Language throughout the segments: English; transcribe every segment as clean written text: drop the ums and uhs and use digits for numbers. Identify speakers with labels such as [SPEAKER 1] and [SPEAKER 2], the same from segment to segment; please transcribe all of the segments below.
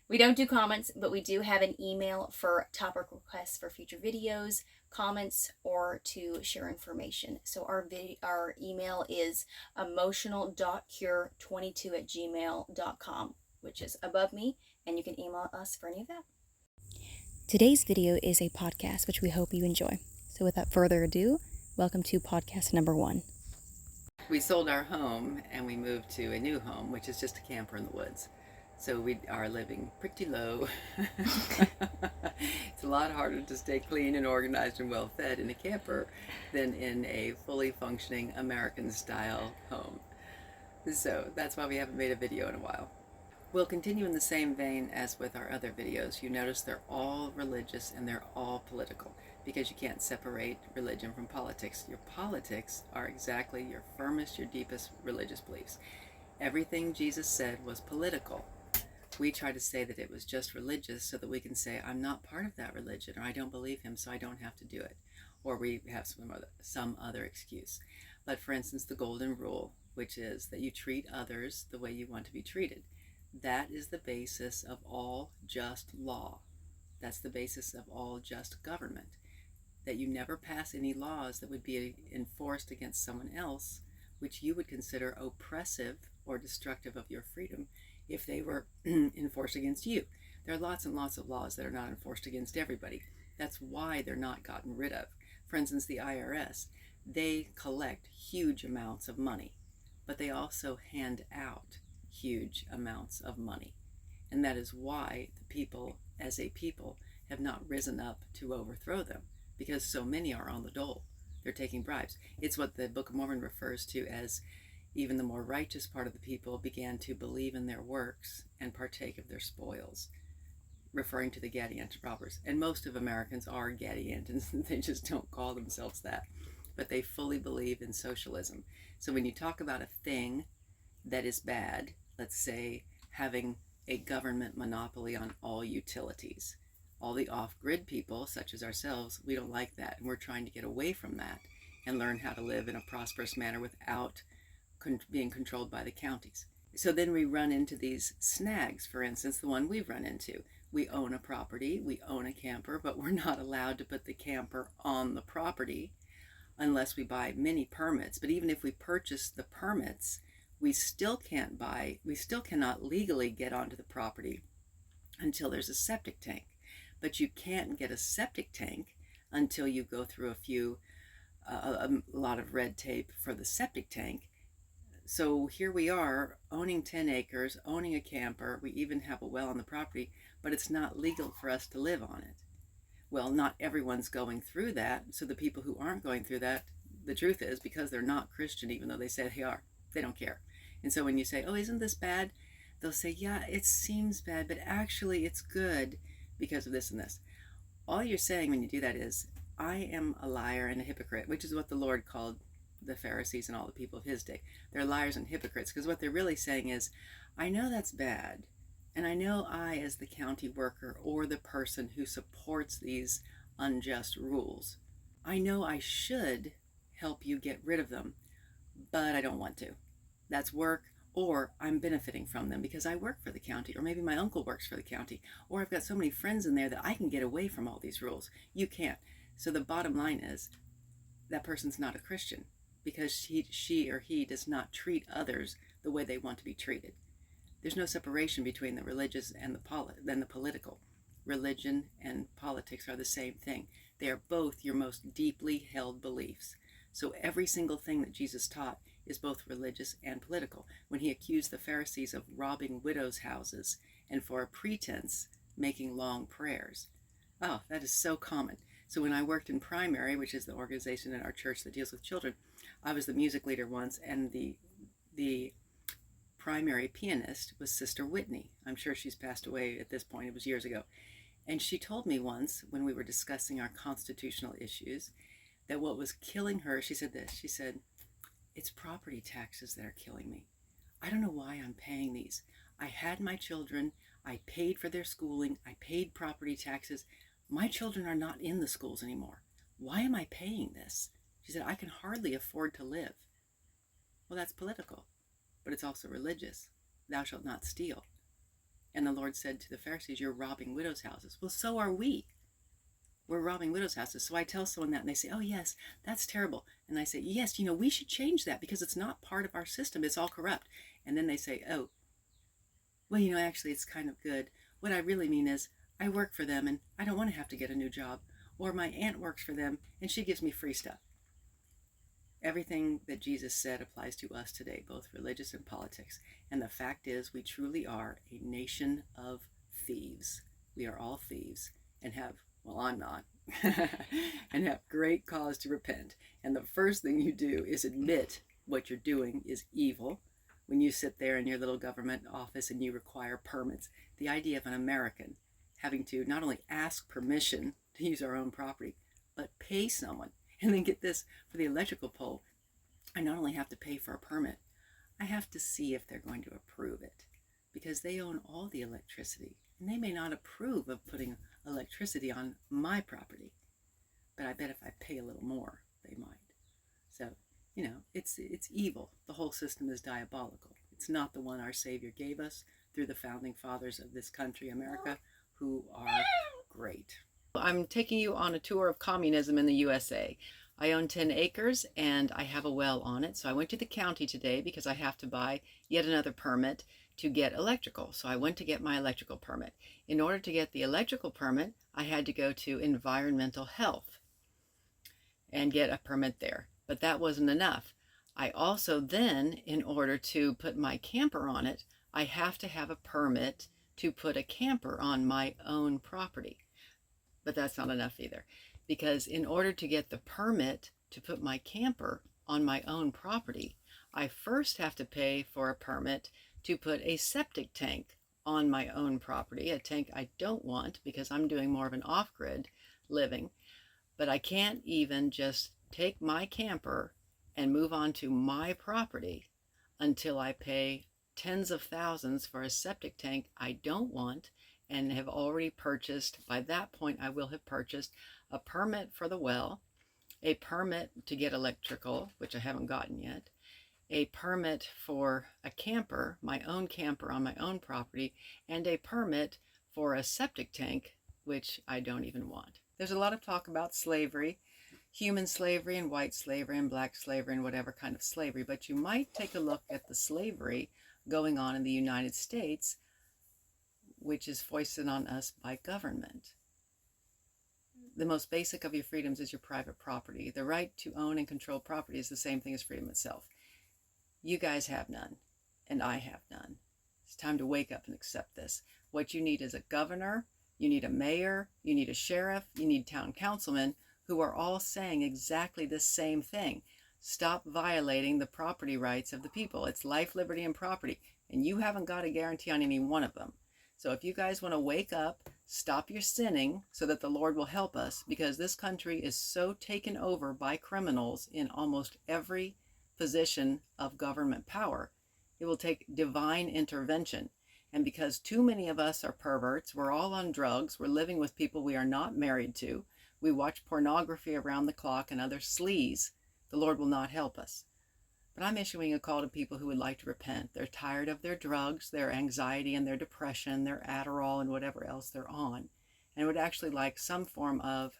[SPEAKER 1] We don't do comments, but we do have an email for topic requests for future videos, comments, or to share information. So our email is emotional.cure22@gmail.com, which is above me, and you can email us for any of that. Today's video is a podcast, which we hope you enjoy. So without further ado, welcome to podcast number 1.
[SPEAKER 2] We sold our home and we moved to a new home, which is just a camper in the woods. So we are living pretty low. It's a lot harder to stay clean and organized and well fed in a camper than in a fully functioning American style home. So that's why we haven't made a video in a while. We'll continue in the same vein as with our other videos. You notice they're all religious and they're all political, because you can't separate religion from politics. Your politics are exactly your firmest, your deepest religious beliefs. Everything Jesus said was political. We try to say that it was just religious so that we can say, I'm not part of that religion, or I don't believe him, so I don't have to do it. Or we have some other excuse. But for instance, the golden rule, which is that you treat others the way you want to be treated. That is the basis of all just law. That's the basis of all just government. That you never pass any laws that would be enforced against someone else, which you would consider oppressive or destructive of your freedom if they were enforced against you. There are lots and lots of laws that are not enforced against everybody. That's why they're not gotten rid of. For instance, the IRS, they collect huge amounts of money, but they also hand out huge amounts of money. And that is why the people, as a people, have not risen up to overthrow them, because so many are on the dole. They're taking bribes. It's what the Book of Mormon refers to as even the more righteous part of the people began to believe in their works and partake of their spoils, referring to the Gadianton robbers. And most of Americans are Gadiantons. They just don't call themselves that. But they fully believe in socialism. So when you talk about a thing that is bad, let's say having a government monopoly on all utilities, all the off-grid people, such as ourselves, we don't like that. And we're trying to get away from that and learn how to live in a prosperous manner without being controlled by the counties. So then we run into these snags. For instance, the one we've run into. We own a property, we own a camper, but we're not allowed to put the camper on the property unless we buy many permits. But even if we purchase the permits, we still cannot legally get onto the property until there's a septic tank. But you can't get a septic tank until you go through a lot of red tape for the septic tank. So here we are, owning 10 acres, owning a camper, we even have a well on the property, but it's not legal for us to live on it. Well, not everyone's going through that, so the people who aren't going through that, the truth is, because they're not Christian, even though they say they are, they don't care. And so when you say, oh, isn't this bad? They'll say, yeah, it seems bad, but actually it's good because of this and this. All you're saying when you do that is, I am a liar and a hypocrite, which is what the Lord called the Pharisees and all the people of his day. They're liars and hypocrites, because what they're really saying is, I know that's bad, and I know I, as the county worker or the person who supports these unjust rules, I know I should help you get rid of them, but I don't want to. That's work, or I'm benefiting from them because I work for the county, or maybe my uncle works for the county, or I've got so many friends in there that I can get away from all these rules. You can't. So the bottom line is, that person's not a Christian, because she or he does not treat others the way they want to be treated. There's no separation between the religious and the political. Religion and politics are the same thing. They are both your most deeply held beliefs. So every single thing that Jesus taught is both religious and political. When he accused the Pharisees of robbing widows' houses and for a pretense making long prayers. Oh, that is so common. So when I worked in Primary, which is the organization in our church that deals with children, I was the music leader once, and the primary pianist was Sister Whitney. I'm sure she's passed away at this point. It was years ago. And she told me once, when we were discussing our constitutional issues, that what was killing her, she said this, she said, it's property taxes that are killing me. I don't know why I'm paying these. I had my children, I paid for their schooling, I paid property taxes. My children are not in the schools anymore. Why am I paying this? She said, I can hardly afford to live. Well, that's political. but it's also religious. Thou shalt not steal. And the Lord said to the Pharisees, you're robbing widows' houses. Well, so are we. We're robbing widows' houses. So I tell someone that and they say, oh, yes, that's terrible. And I say, yes, we should change that because it's not part of our system. It's all corrupt. And then they say, oh, well, actually, it's kind of good. What I really mean is I work for them and I don't want to have to get a new job. Or my aunt works for them and she gives me free stuff. Everything that Jesus said applies to us today, both religious and politics. And the fact is, we truly are a nation of thieves. We are all thieves and have, well, I'm not, and have great cause to repent. And the first thing you do is admit what you're doing is evil. When you sit there in your little government office and you require permits, the idea of an American having to not only ask permission to use our own property, but pay someone. And then get this, for the electrical pole, I not only have to pay for a permit, I have to see if they're going to approve it because they own all the electricity and they may not approve of putting electricity on my property. But I bet if I pay a little more, they might. So, it's evil. The whole system is diabolical. It's not the one our Savior gave us through the founding fathers of this country, America, who are great. I'm taking you on a tour of communism in the USA. I own 10 acres and I have a well on it. So I went to the county today because I have to buy yet another permit to get electrical. So I went to get my electrical permit. In order to get the electrical permit, I had to go to environmental health and get a permit there. But that wasn't enough. I also then, in order to put my camper on it, I have to have a permit to put a camper on my own property. But that's not enough either, because in order to get the permit to put my camper on my own property, I first have to pay for a permit to put a septic tank on my own property, a tank I don't want because I'm doing more of an off-grid living. But I can't even just take my camper and move on to my property until I pay tens of thousands for a septic tank I don't want and have already purchased. By that point, I will have purchased a permit for the well, a permit to get electrical, which I haven't gotten yet, a permit for a camper, my own camper on my own property, and a permit for a septic tank, which I don't even want. There's a lot of talk about slavery, human slavery and white slavery and black slavery and whatever kind of slavery, but you might take a look at the slavery going on in the United States, which is foisted on us by government. The most basic of your freedoms is your private property. The right to own and control property is the same thing as freedom itself. You guys have none, and I have none. It's time to wake up and accept this. What you need is a governor, you need a mayor, you need a sheriff, you need town councilmen who are all saying exactly the same thing. Stop violating the property rights of the people. It's life, liberty, and property, and you haven't got a guarantee on any one of them. So if you guys want to wake up, stop your sinning so that the Lord will help us, because this country is so taken over by criminals in almost every position of government power. It will take divine intervention. And because too many of us are perverts, we're all on drugs, we're living with people we are not married to, we watch pornography around the clock and other sleaze, the Lord will not help us. But I'm issuing a call to people who would like to repent. They're tired of their drugs, their anxiety and their depression, their Adderall and whatever else they're on, and would actually like some form of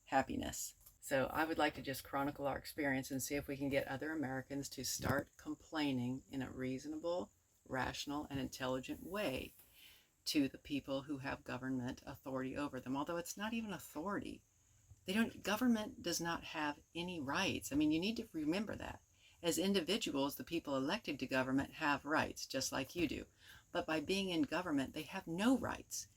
[SPEAKER 2] happiness. So I would like to just chronicle our experience and see if we can get other Americans to start complaining in a reasonable, rational, and intelligent way to the people who have government authority over them. Although it's not even authority. Government does not have any rights. I mean, you need to remember that. As individuals, the people elected to government have rights, just like you do. But by being in government, they have no rights,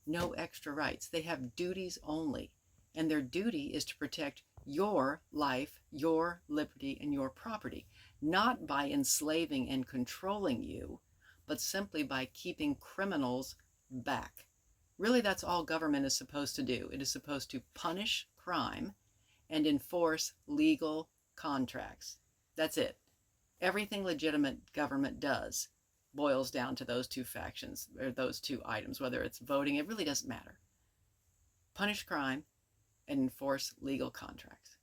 [SPEAKER 2] no extra rights. They have duties only. And their duty is to protect your life, your liberty, and your property, not by enslaving and controlling you, but simply by keeping criminals back. Really, that's all government is supposed to do. It is supposed to punish crime and enforce legal contracts. That's it. Everything legitimate government does boils down to those two factions, or those two items, whether it's voting, it really doesn't matter. Punish crime and enforce legal contracts.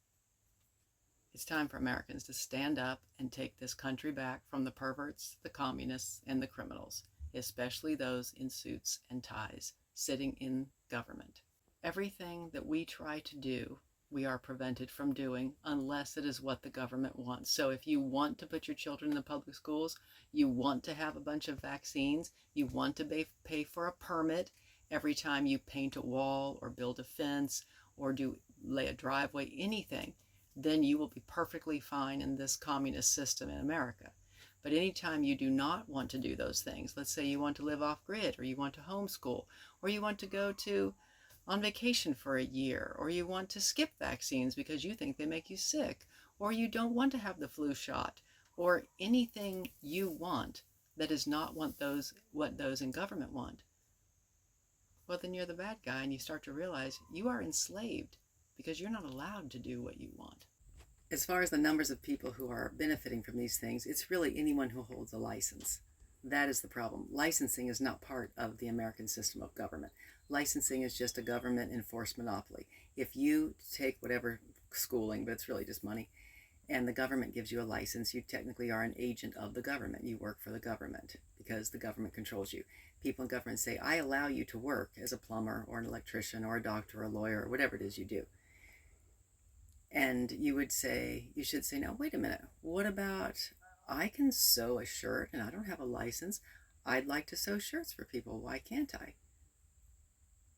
[SPEAKER 2] It's time for Americans to stand up and take this country back from the perverts, the communists, and the criminals, especially those in suits and ties sitting in government. Everything that we try to do, we are prevented from doing unless it is what the government wants. So if you want to put your children in the public schools, you want to have a bunch of vaccines, you want to pay for a permit every time you paint a wall or build a fence or lay a driveway, anything, then you will be perfectly fine in this communist system in America. But anytime you do not want to do those things, let's say you want to live off grid, or you want to homeschool, or you want to go on vacation for a year, or you want to skip vaccines because you think they make you sick, or you don't want to have the flu shot, or anything you want that is not what those in government want, well, then you're the bad guy, and you start to realize you are enslaved because you're not allowed to do what you want. As far as the numbers of people who are benefiting from these things, it's really anyone who holds a license. That is the problem. Licensing is not part of the American system of government. Licensing is just a government-enforced monopoly. If you take whatever schooling, but it's really just money, and the government gives you a license, you technically are an agent of the government. You work for the government because the government controls you. People in government say, I allow you to work as a plumber or an electrician or a doctor or a lawyer or whatever it is you do. And you should say, now, wait a minute, what about, I can sew a shirt and I don't have a license. I'd like to sew shirts for people. Why can't I?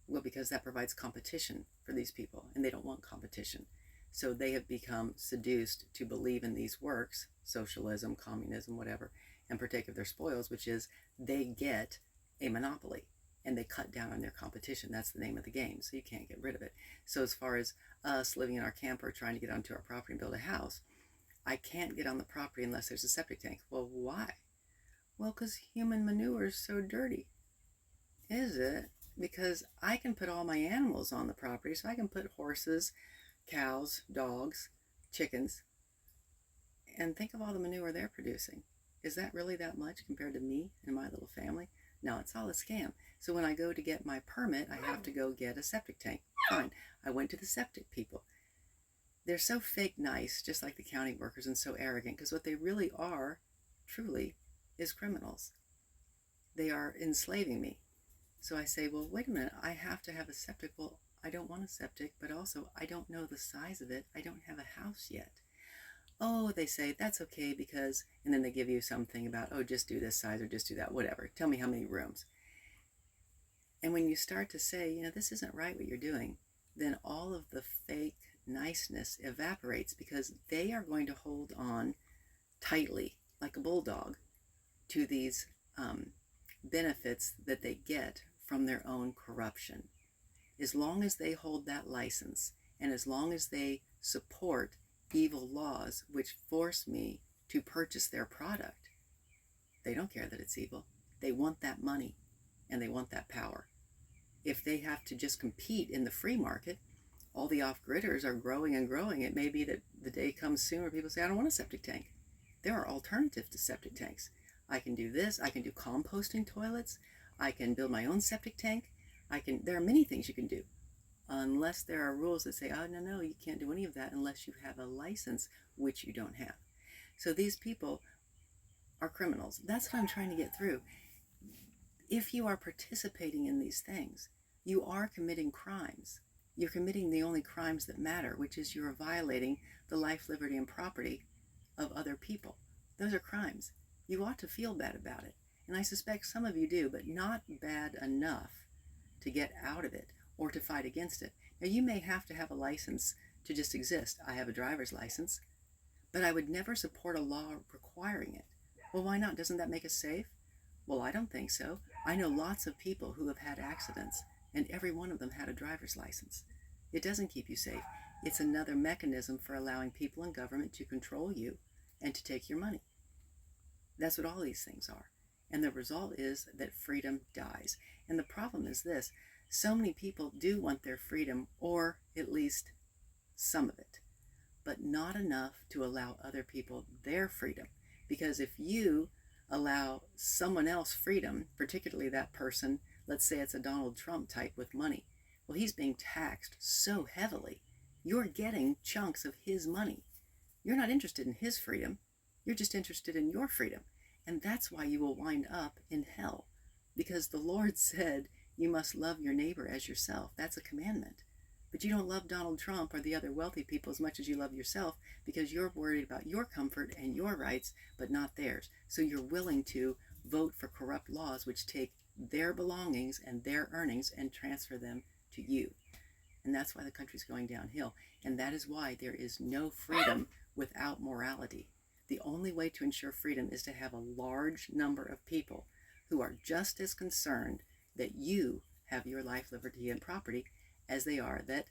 [SPEAKER 2] Well, because that provides competition for these people, and they don't want competition. So they have become seduced to believe in these works, socialism, communism, whatever, and partake of their spoils, which is they get a monopoly and they cut down on their competition. That's the name of the game, so you can't get rid of it. So as far as us living in our camper trying to get onto our property and build a house, I can't get on the property unless there's a septic tank. Well, why? Well, because human manure is so dirty. Is it? Because I can put all my animals on the property, so I can put horses, cows, dogs, chickens, and think of all the manure they're producing. Is that really that much compared to me and my little family? No, it's all a scam. So when I go to get my permit, I have to go get a septic tank. Fine. I went to the septic people. They're so fake nice, just like the county workers, and so arrogant, because what they really are, truly, is criminals. They are enslaving me. So I say, well, wait a minute, I have to have a septic. Well, I don't want a septic, but also I don't know the size of it. I don't have a house yet. Oh, they say, that's okay because, and then they give you something about, oh, just do this size or just do that, whatever. Tell me how many rooms. And when you start to say, this isn't right what you're doing, then all of the fake niceness evaporates because they are going to hold on tightly, like a bulldog, to these benefits that they get from their own corruption. As long as they hold that license, and as long as they support evil laws which force me to purchase their product, they don't care that it's evil. They want that money and they want that power. If they have to just compete in the free market, all the off-gridders are growing and growing. It may be that the day comes soon where people say, I don't want a septic tank. There are alternatives to septic tanks. I can do this. I can do composting toilets. I can build my own septic tank. There are many things you can do, unless there are rules that say, oh, no, you can't do any of that unless you have a license, which you don't have. So these people are criminals. That's what I'm trying to get through. If you are participating in these things, you are committing crimes. You're committing the only crimes that matter, which is you're violating the life, liberty, and property of other people. Those are crimes. You ought to feel bad about it. And I suspect some of you do, but not bad enough to get out of it or to fight against it. Now, you may have to have a license to just exist. I have a driver's license, but I would never support a law requiring it. Well, why not? Doesn't that make us safe? Well, I don't think so. I know lots of people who have had accidents, and every one of them had a driver's license. It doesn't keep you safe. It's another mechanism for allowing people in government to control you and to take your money. That's what all these things are. And the result is that freedom dies. And the problem is this: so many people do want their freedom, or at least some of it, but not enough to allow other people their freedom. Because if you allow someone else freedom, particularly that person, let's say it's a Donald Trump type with money, well, he's being taxed so heavily, you're getting chunks of his money. You're not interested in his freedom. You're just interested in your freedom. And that's why you will wind up in hell. Because the Lord said you must love your neighbor as yourself. That's a commandment. But you don't love Donald Trump or the other wealthy people as much as you love yourself because you're worried about your comfort and your rights, but not theirs. So you're willing to vote for corrupt laws which take their belongings and their earnings and transfer them to you. And that's why the country's going downhill. And that is why there is no freedom without morality. The only way to ensure freedom is to have a large number of people who are just as concerned that you have your life, liberty, and property as they are that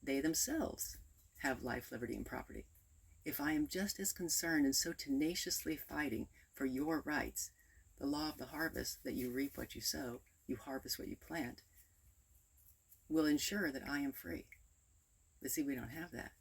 [SPEAKER 2] they themselves have life, liberty, and property. If I am just as concerned and so tenaciously fighting for your rights, the law of the harvest, that you reap what you sow, you harvest what you plant, will ensure that I am free. But see, we don't have that.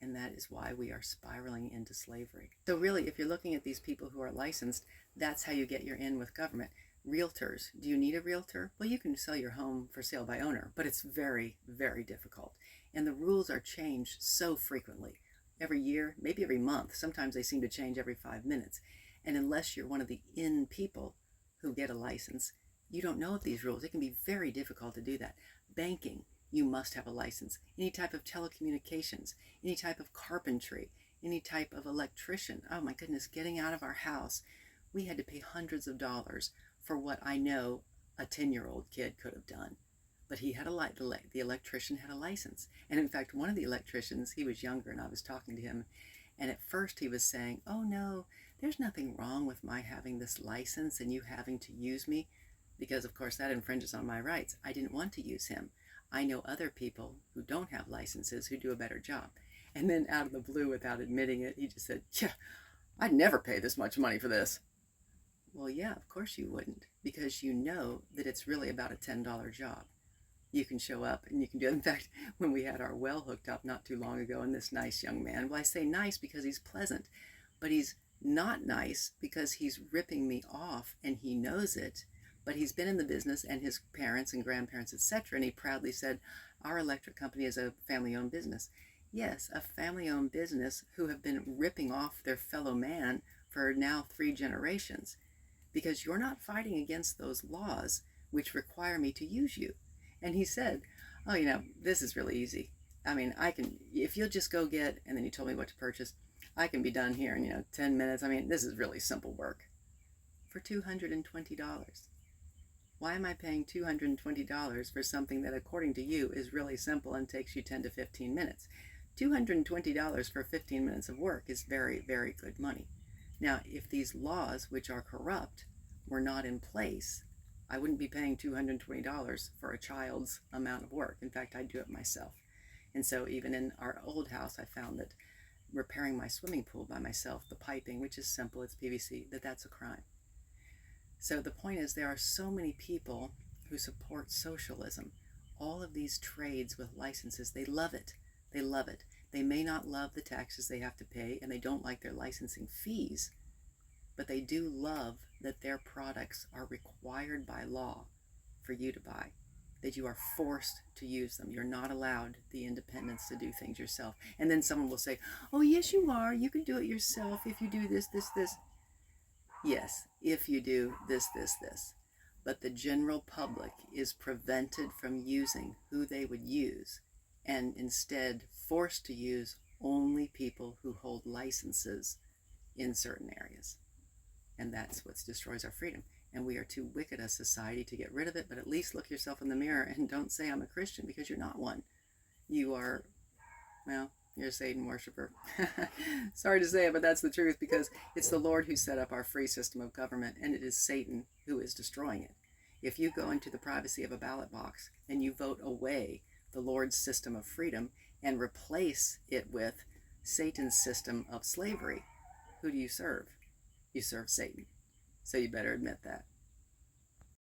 [SPEAKER 2] And that is why we are spiraling into slavery. So really, if you're looking at these people who are licensed, that's how you get your in with government. Realtors, do you need a realtor? Well, you can sell your home for sale by owner, but it's very, very difficult. And the rules are changed so frequently. Every year, maybe every month. Sometimes they seem to change every 5 minutes. And unless you're one of the in people who get a license, you don't know of these rules. It can be very difficult to do that. Banking, you must have a license. Any type of telecommunications, any type of carpentry, any type of electrician. Oh my goodness, getting out of our house, we had to pay hundreds of dollars for what I know a 10-year-old kid could have done. But he had the electrician had a license. And in fact, one of the electricians, he was younger and I was talking to him. And at first he was saying, oh no, there's nothing wrong with my having this license and you having to use me. Because of course that infringes on my rights. I didn't want to use him. I know other people who don't have licenses who do a better job. And then out of the blue, without admitting it, he just said, yeah, I'd never pay this much money for this. Well, yeah, of course you wouldn't, because you know that it's really about a $10 job. You can show up and you can do it. In fact, when we had our well hooked up not too long ago, and this nice young man, well, I say nice because he's pleasant, but he's not nice because he's ripping me off and he knows it. But he's been in the business, and his parents and grandparents, etc., and he proudly said, our electric company is a family-owned business. Yes, a family-owned business who have been ripping off their fellow man for now 3 generations. Because you're not fighting against those laws which require me to use you. And he said, oh, this is really easy. I mean, I can, if you'll just go get, and then he told me what to purchase, I can be done here in, 10 minutes. I mean, this is really simple work. For $220. Why am I paying $220 for something that, according to you, is really simple and takes you 10 to 15 minutes? $220 for 15 minutes of work is very, very good money. Now, if these laws, which are corrupt, were not in place, I wouldn't be paying $220 for a child's amount of work. In fact, I'd do it myself. And so even in our old house, I found that repairing my swimming pool by myself, the piping, which is simple, it's PVC, that's a crime. So the point is, there are so many people who support socialism. All of these trades with licenses, they love it. They love it. They may not love the taxes they have to pay, and they don't like their licensing fees, but they do love that their products are required by law for you to buy, that you are forced to use them. You're not allowed the independence to do things yourself. And then someone will say, oh, yes, you are. You can do it yourself if you do this, this, this. Yes, if you do this, this, this. But the general public is prevented from using who they would use, and instead forced to use only people who hold licenses in certain areas. And that's what destroys our freedom. And we are too wicked a society to get rid of it, but at least look yourself in the mirror and don't say I'm a Christian, because you're not one. You are, well, you're a Satan worshiper. Sorry to say it, but that's the truth, because it's the Lord who set up our free system of government, and it is Satan who is destroying it. If you go into the privacy of a ballot box and you vote away the Lord's system of freedom and replace it with Satan's system of slavery, who do you serve? You serve Satan. So you better admit that.